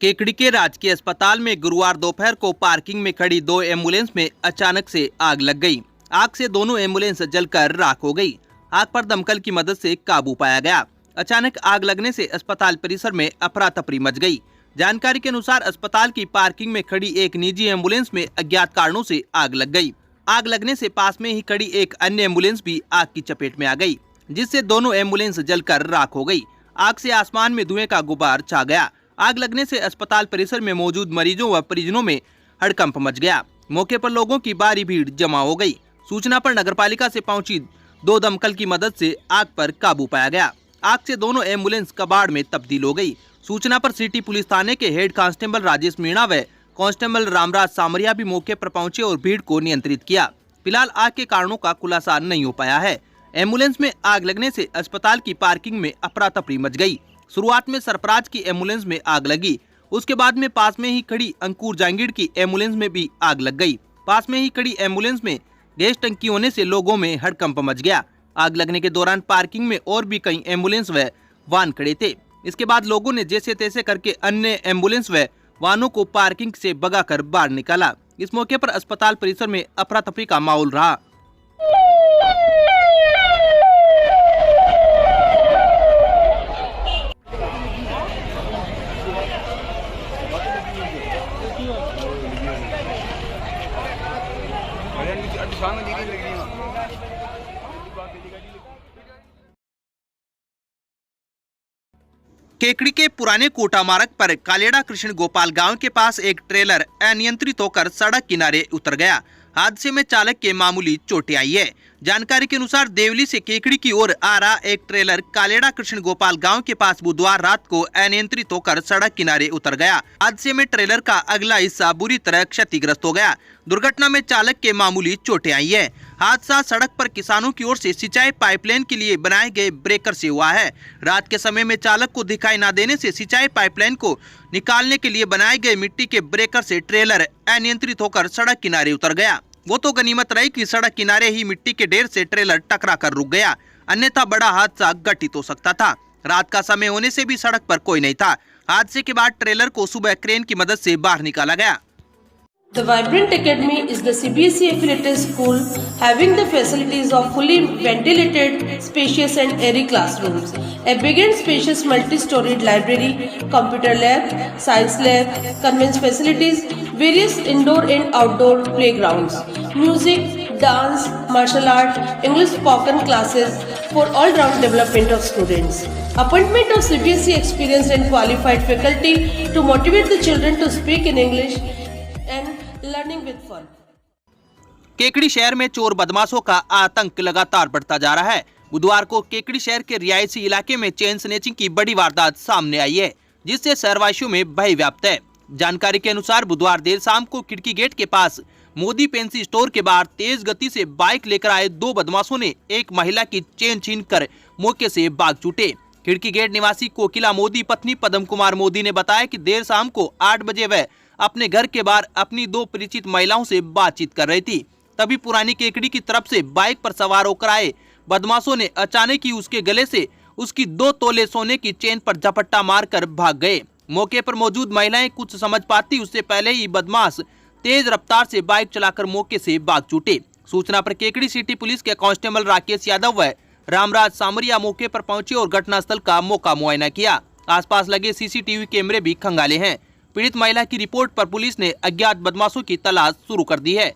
केकड़ी के राजकीय अस्पताल में गुरुवार दोपहर को पार्किंग में खड़ी 2 एम्बुलेंस में अचानक से आग लग गई। आग से दोनों एम्बुलेंस जलकर राख हो गई। आग पर दमकल की मदद से काबू पाया गया। अचानक आग लगने से अस्पताल परिसर में अफरा तफरी मच गई। जानकारी के अनुसार अस्पताल की पार्किंग में खड़ी एक निजी एम्बुलेंस में अज्ञात कारणों से आग लग गई। आग लगने से पास में ही खड़ी एक अन्य एम्बुलेंस भी आग की चपेट में आ गई, जिससे दोनों एम्बुलेंस जलकर राख हो गई। आग से आसमान में धुएं का गुबार छा गया। आग लगने से अस्पताल परिसर में मौजूद मरीजों व परिजनों में हड़कंप मच गया। मौके पर लोगों की भारी भीड़ जमा हो गई। सूचना पर नगरपालिका से पहुंची 2 दमकल की मदद से आग पर काबू पाया गया। आग से दोनों एम्बुलेंस कबाड़ में तब्दील हो गई। सूचना पर सिटी पुलिस थाने के हेड कांस्टेबल राजेश मीणा व कांस्टेबल रामराज सामरिया भी मौके पर पहुंचे और भीड़ को नियंत्रित किया। फिलहाल आग के कारणों का खुलासा नहीं हो पाया है। एम्बुलेंस में आग लगने से अस्पताल की पार्किंग में अफरा तफरी मच गई। शुरुआत में सरफराज की एम्बुलेंस में आग लगी, उसके बाद में पास में ही खड़ी अंकुर जहांगीर की एम्बुलेंस में भी आग लग गई। पास में ही खड़ी एम्बुलेंस में गैस टंकी होने से लोगों में हड़कंप मच गया। आग लगने के दौरान पार्किंग में और भी कई एम्बुलेंस व वाहन खड़े थे। इसके बाद लोगों ने जैसे तैसे करके अन्य एम्बुलेंस व वाहनों को पार्किंग से भगाकर बाहर निकाला। इस मौके पर अस्पताल परिसर में अफरा तफरी का माहौल रहा। केकड़ी के पुराने कोटा मार्ग पर कालेड़ा कृष्ण गोपाल गांव के पास एक ट्रेलर अनियंत्रित होकर सड़क किनारे उतर गया। हादसे में चालक के मामूली चोटें आई है। जानकारी के अनुसार देवली से केकड़ी की ओर आ रहा एक ट्रेलर कालेड़ा कृष्ण गोपाल गांव के पास बुधवार रात को अनियंत्रित होकर सड़क किनारे उतर गया। हादसे में ट्रेलर का अगला हिस्सा बुरी तरह क्षतिग्रस्त हो गया। दुर्घटना में चालक के मामूली चोटें आई है। हादसा सड़क पर किसानों की ओर से सिंचाई पाइपलाइन के लिए बनाए गए ब्रेकर से हुआ है। रात के समय में चालक को दिखाई न देने से सिंचाई पाइपलाइन को निकालने के लिए बनाए गए मिट्टी के ब्रेकर से ट्रेलर अनियंत्रित होकर सड़क किनारे उतर गया। वो तो गनीमत रही कि सड़क किनारे ही मिट्टी के ढेर से ट्रेलर टकरा कर रुक गया, अन्यथा बड़ा हादसा घटित हो सकता था। रात का समय होने से भी सड़क पर कोई नहीं था। हादसे के बाद ट्रेलर को सुबह क्रेन की मदद से बाहर निकाला गया। The Vibrant Academy is the CBSE affiliated school having the facilities of fully ventilated, spacious and airy classrooms, a big and spacious multi-storied library, computer lab, science lab, convents facilities, various indoor and outdoor playgrounds, music, dance, martial art, English spoken classes for all-round development of students. Appointment of CBSE experienced and qualified faculty to motivate the children to speak in English and learning with fun. Kekri शहर में चोर बदमाशों का आतंक लगातार बढ़ता जा रहा है। बुधवार को केकड़ी शहर के रिहायशी इलाके में चेन स्नेचिंग की बड़ी वारदात सामने आई है, जिससे शहरवासियों में भय व्याप्त है। जानकारी के अनुसार बुधवार देर शाम को खिड़की गेट के पास मोदी पेंसी स्टोर के बाहर तेज गति से बाइक लेकर आए 2 बदमाशों ने एक महिला की चेन छीनकर मौके से भाग छूटे। खिड़की गेट निवासी कोकिला मोदी पत्नी पद्म कुमार मोदी ने बताया कि देर शाम को 8 बजे वह अपने घर के बाहर अपनी 2 परिचित महिलाओं से बातचीत कर रही थी। तभी पुरानी केकड़ी की तरफ से बाइक पर सवार होकर आए बदमाशों ने अचानक ही उसके गले से उसकी 2 तोले सोने की चेन पर झपट्टा मारकर भाग गए। मौके पर मौजूद महिलाएं कुछ समझ पाती उससे पहले ही बदमाश तेज रफ्तार से बाइक चलाकर मौके से भाग छूटे। सूचना पर केकड़ी सिटी पुलिस के कांस्टेबल राकेश यादव व रामराज सामरिया मौके पर पहुंचे और घटनास्थल का मौका मुआयना किया। आसपास लगे सीसीटीवी कैमरे भी खंगाले हैं। पीड़ित महिला की रिपोर्ट पर पुलिस ने अज्ञात बदमाशों की तलाश शुरू कर दी है।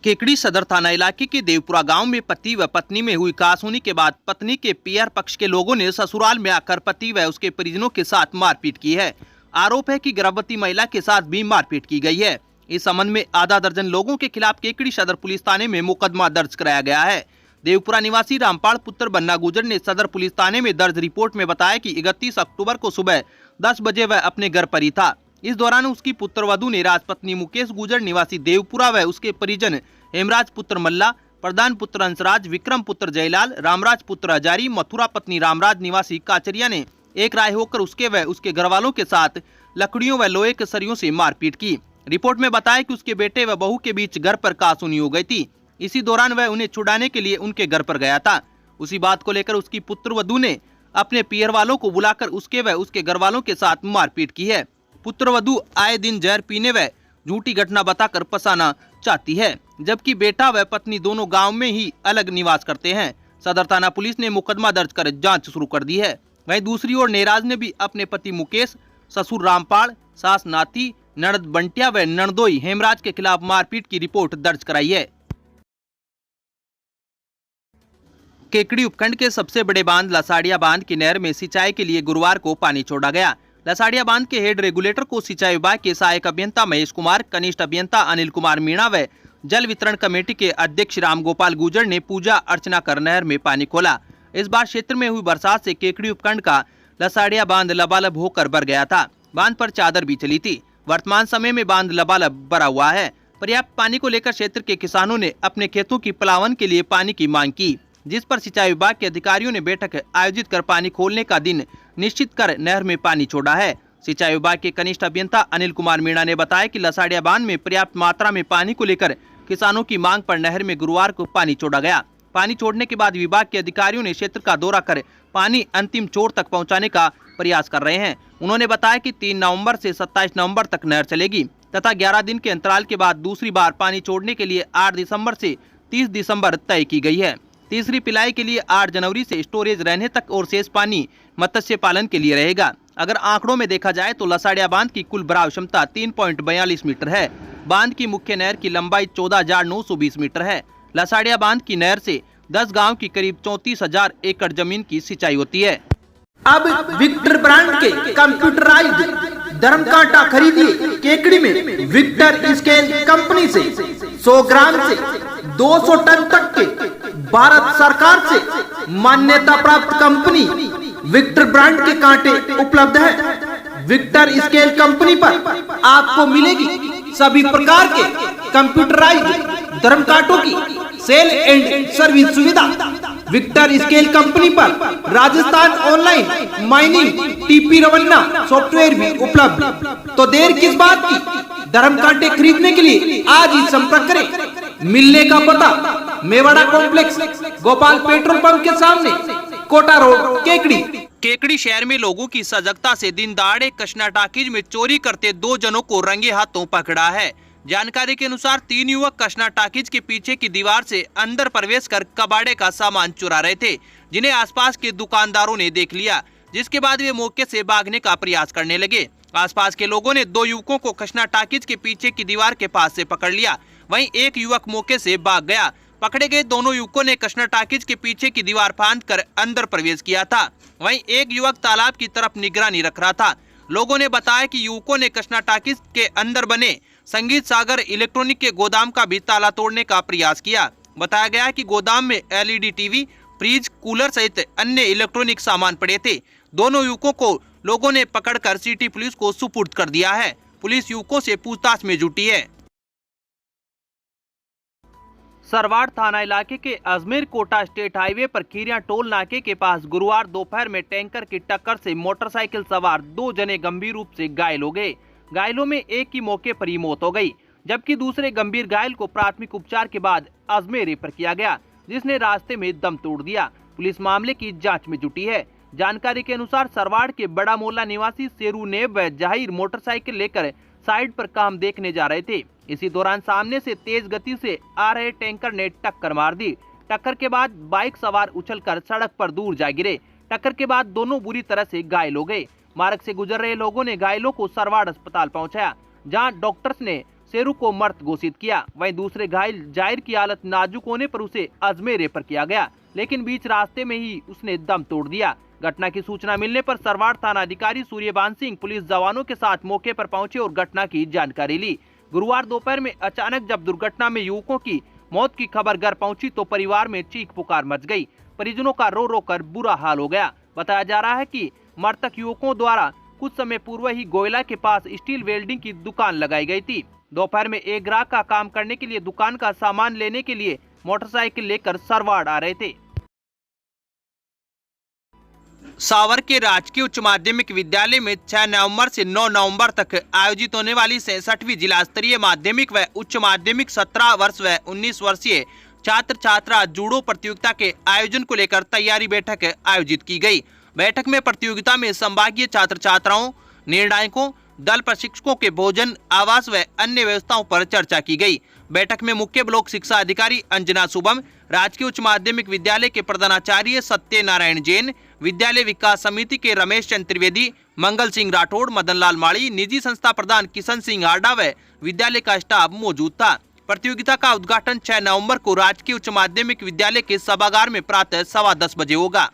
केकड़ी सदर थाना इलाके के देवपुरा गांव में पति व पत्नी में हुई कहासुनी के बाद पत्नी के पीआर पक्ष के लोगों ने ससुराल में आकर पति व उसके परिजनों के साथ मारपीट की है। आरोप है कि गर्भवती महिला के साथ भी मारपीट की गई है। इस संबंध में आधा दर्जन लोगों के खिलाफ केकड़ी सदर पुलिस थाने में मुकदमा दर्ज कराया गया है। देवपुरा निवासी रामपाल पुत्र बन्ना गुजर ने सदर पुलिस थाने में दर्ज रिपोर्ट में बताया कि 31 अक्टूबर को सुबह 10 बजे वह अपने घर पर ही था। इस दौरान उसकी पुत्रवधू ने राजपत्नी मुकेश गुजर निवासी देवपुरा व उसके परिजन हेमराज पुत्र मल्ला, प्रधान पुत्र अंशराज, विक्रम पुत्र जयलाल, रामराज पुत्र हजारी, मथुरा पत्नी रामराज निवासी काचरिया ने एक राय होकर उसके व उसके घर वालों के साथ लकड़ियों व लोहे के सरियों से मारपीट की। रिपोर्ट में बताया कि उसके बेटे व बहू के बीच घर पर कहासुनी हो गई थी। इसी दौरान वह उन्हें छुड़ाने के लिए उनके घर पर गया था। उसी बात को लेकर उसकी पुत्रवधू ने अपने पियर वालों को बुलाकर उसके व उसके घर वालों के साथ मारपीट की है। पुत्रवधू आए दिन जहर पीने व झूठी घटना बताकर फंसाना चाहती है, जबकि बेटा व पत्नी दोनों गांव में ही अलग निवास करते हैं। सदर थाना पुलिस ने मुकदमा दर्ज कर जांच शुरू कर दी है। वहीं दूसरी ओर नेराज ने भी अपने पति मुकेश, ससुर रामपाल, सास नाथी, ननद बंटिया व ननदोई हेमराज के खिलाफ मारपीट की रिपोर्ट दर्ज कराई है। केकड़ी उपखंड के सबसे बड़े बांध लसाड़िया बांध की नहर में सिंचाई के लिए गुरुवार को पानी छोड़ा गया। लसाड़िया बांध के हेड रेगुलेटर को सिंचाई विभाग के सहायक अभियंता महेश कुमार, कनिष्ठ अभियंता अनिल कुमार मीणा व जल वितरण कमेटी के अध्यक्ष राम गोपाल गुर्जर ने पूजा अर्चना कर नहर में पानी खोला। इस बार क्षेत्र में हुई बरसात से केकड़ी उपखंड का लसाड़िया बांध लबालब होकर भर गया था। बांध पर चादर भी चली थी। वर्तमान समय में बांध लबालब भरा हुआ है। पर्याप्त पानी को लेकर क्षेत्र के किसानों ने अपने खेतों की पलावन के लिए पानी की मांग की, जिस पर सिंचाई विभाग के अधिकारियों ने बैठक आयोजित कर पानी खोलने का दिन निश्चित कर नहर में पानी छोड़ा है। सिंचाई विभाग के कनिष्ठ अभियंता अनिल कुमार मीणा ने बताया कि लसाड़िया बांध में पर्याप्त मात्रा में पानी को लेकर किसानों की मांग पर नहर में गुरुवार को पानी छोड़ा गया। पानी छोड़ने के बाद विभाग के अधिकारियों ने क्षेत्र का दौरा कर पानी अंतिम छोर तक पहुंचाने का प्रयास कर रहे हैं। उन्होंने बताया कि 3 नवंबर से 27 नवंबर तक नहर चलेगी तथा 11 दिन के अंतराल के बाद दूसरी बार पानी छोड़ने के लिए 8 दिसंबर से 30 दिसंबर तय की गई है। तीसरी पिलाई के लिए 8 जनवरी से स्टोरेज रहने तक और शेष पानी मत्स्य पालन के लिए रहेगा। अगर आंकड़ों में देखा जाए तो लसाड़िया बांध की कुल भराव क्षमता 3.42 मीटर है। बांध की मुख्य नहर की लंबाई 14,920 मीटर है। लसाड़िया बांध की नहर से 10 गांव की करीब 34,000 एकड़ जमीन की सिंचाई होती है। अब विक्टर ब्रांड के कंप्यूटराइज्ड धर्म कांटा खरीदिए केकड़ी में विक्टर स्केल कंपनी से 100 ग्राम से 200 टन तक के भारत सरकार से मान्यता प्राप्त कंपनी विक्टर ब्रांड के कांटे उपलब्ध है। विक्टर स्केल कंपनी पर आपको मिलेगी सभी प्रकार के कंप्यूटराइज्ड धर्म कांटों की सेल एंड सर्विस सुविधा। विक्टर स्केल कंपनी पर Rajasthan online mining TP Revanna software भी उपलब्ध। तो देर किस बात की, धर्म कांटे खरीदने के लिए आज ही संपर्क करें। मिलने का पता Mewada complex, Gopal petrol pump के सामने, कोटा रोड, केकड़ी। केकड़ी शहर में लोगों की सजगता से दिन दहाड़े कृष्णा टाकीज में चोरी करते 2 जनों को रंगे हाथों पकड़ा है। जानकारी के अनुसार 3 युवक कृष्णा टाकीज के पीछे की दीवार से अंदर प्रवेश कर कबाड़े का सामान चुरा रहे थे, जिन्हें आसपास के दुकानदारों ने देख लिया, जिसके बाद वे मौके से भागने का प्रयास करने लगे। आसपास के लोगों ने 2 युवकों को कृष्णा टाकीज के पीछे की दीवार के पास से पकड़ लिया। वहीं एक युवक मौके से भाग गया। पकड़े गए दोनों युवकों ने कृष्णा टाकीज के पीछे की दीवार फांदकर अंदर प्रवेश किया था। वहीं एक युवक तालाब की तरफ निगरानी रख रहा था। लोगों ने बताया कि युवकों ने कृष्णा टाकीज के अंदर बने संगीत सागर इलेक्ट्रॉनिक के गोदाम का भी ताला तोड़ने का प्रयास किया। बताया गया कि गोदाम में LED टीवी, फ्रिज, कूलर सहित अन्य इलेक्ट्रॉनिक सामान पड़े थे। दोनों युवकों को लोगों ने पकड़कर सिटी पुलिस को सुपुर्द कर दिया है। पुलिस युवकों से पूछताछ में जुटी है। सरवाड़ थाना इलाके के अजमेर कोटा स्टेट हाईवे पर खीरिया टोल नाके के पास गुरुवार दोपहर में टैंकर की टक्कर से मोटरसाइकिल सवार 2 जने गंभीर रूप से घायल हो गए। घायलों में एक की मौके पर ही मौत हो गई, जबकि दूसरे गंभीर घायल को प्राथमिक उपचार के बाद अजमेर रेफर किया गया, जिसने रास्ते में दम तोड़ दिया। पुलिस मामले की जांच में जुटी है। जानकारी के अनुसार सरवाड़ के बड़ा मोहल्ला निवासी शेरू नेब व जाहिर मोटरसाइकिल लेकर साइड पर काम देखने जा रहे थे। इसी दौरान सामने से तेज गति से आ रहे टैंकर ने टक्कर मार दी। टक्कर के बाद बाइक सवार उछलकर सड़क पर दूर जा गिरे। टक्कर के बाद दोनों बुरी तरह से घायल हो गए। मार्ग से गुजर रहे लोगों ने घायलों को सरवाड़ अस्पताल पहुंचाया, जहां डॉक्टर्स ने शेरू को मृत घोषित किया। वहीं दूसरे घायल जाहिर की हालत नाजुक होने पर उसे अजमेर रेफर किया गया, लेकिन बीच रास्ते में ही उसने दम तोड़ दिया। घटना की सूचना मिलने पर सरवाड़ थाना अधिकारी सूर्यबान सिंह पुलिस जवानों के साथ मौके पर पहुंचे और घटना की जानकारी ली। गुरुवार दोपहर में अचानक जब दुर्घटना में युवकों की मौत की खबर घर पहुंची तो परिवार में चीख पुकार मच गई। परिजनों का रो रो कर बुरा हाल हो गया। बताया जा रहा है कि मृतक युवकों द्वारा कुछ समय पूर्व ही गोयला के पास स्टील वेल्डिंग की दुकान लगाई गई थी। दोपहर में एक ग्राहक का काम करने के लिए दुकान का सामान लेने के लिए मोटरसाइकिल लेकर सरवाड़ आ रहे थे। सावर के राजकीय उच्च माध्यमिक विद्यालय में 6 नवंबर से 9 नवंबर तक आयोजित होने वाली 66वीं जिला स्तरीय माध्यमिक व उच्च माध्यमिक 17 वर्ष व 19 वर्षीय छात्र छात्रा जूडो प्रतियोगिता के आयोजन को लेकर तैयारी बैठक आयोजित की गई। बैठक में प्रतियोगिता में संभागीय छात्र छात्राओं, निर्णायकों, दल प्रशिक्षकों के भोजन, आवास व अन्य व्यवस्थाओं पर चर्चा की गई। बैठक में मुख्य ब्लॉक शिक्षा अधिकारी अंजना शुभम, राजकीय उच्च माध्यमिक विद्यालय के प्रधानाचार्य सत्यनारायण जैन, विद्यालय विकास समिति के रमेश चंद्र त्रिवेदी, मंगल सिंह राठौड़, मदन लाल माड़ी, निजी संस्था प्रधान किशन सिंह हार्डा व विद्यालय का स्टाफ मौजूद था। प्रतियोगिता का उद्घाटन 6 नवंबर को राजकीय उच्च माध्यमिक विद्यालय के सभागार में प्रातः 10:15 बजे होगा।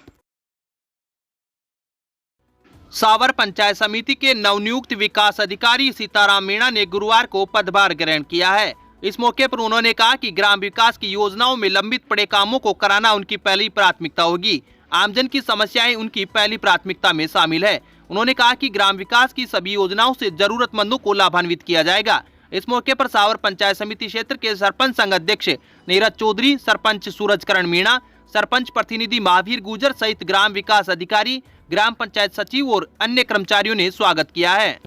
सावर पंचायत समिति के नवनियुक्त विकास अधिकारी सीताराम मीणा ने गुरुवार को पदभार ग्रहण किया है। इस मौके पर उन्होंने कहा कि ग्राम विकास की योजनाओं में लंबित पड़े कामों को कराना उनकी पहली प्राथमिकता होगी। आमजन की समस्याएं उनकी पहली प्राथमिकता में शामिल है। उन्होंने कहा कि ग्राम विकास की सभी योजनाओं से जरूरतमंदों को लाभान्वित किया जाएगा। इस मौके पर सावर पंचायत समिति क्षेत्र के सरपंच संघ अध्यक्ष नीरज चौधरी, सरपंच सूरजकरण मीणा, सरपंच प्रतिनिधि महावीर गुजर सहित ग्राम विकास अधिकारी, ग्राम पंचायत सचिव और अन्य कर्मचारियों ने स्वागत किया है।